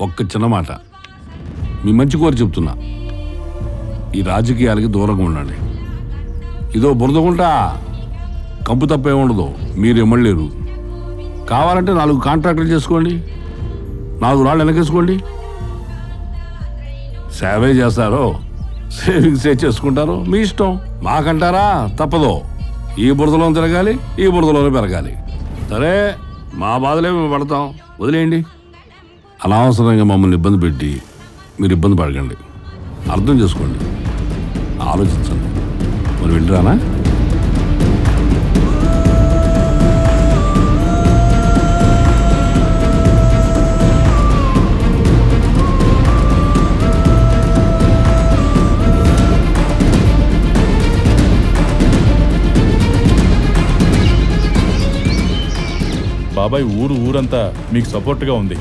ఒక్క చిన్న మాట మీ మంచి కోరి చెప్తున్నా, ఈ రాజకీయాలకి దూరంగా ఉండండి. ఇదో బురదగుంటా, కంపు తప్పే ఉండదు. మీరు ఎమ్మలేరు. కావాలంటే 4 కాంట్రాక్టులు చేసుకోండి, 4 రాళ్ళు వెనకేసుకోండి. సేవే చేస్తారో సేవింగ్స్ చేసుకుంటారో మీ ఇష్టం. మాకంటారా తప్పదో. ఈ బురదలో తిరగాలి, ఈ బురదలోనే పెరగాలి. సరే, మా బాధలే మేము పడతాం, వదిలేయండి. అనవసరంగా మమ్మల్ని ఇబ్బంది పెట్టి మీరు ఇబ్బంది పడకండి. అర్థం చేసుకోండి, ఆలోచించండి. మరి వెళ్ళిరానా? బాబాయ్ ఊరంతా మీకు సపోర్ట్గా ఉంది.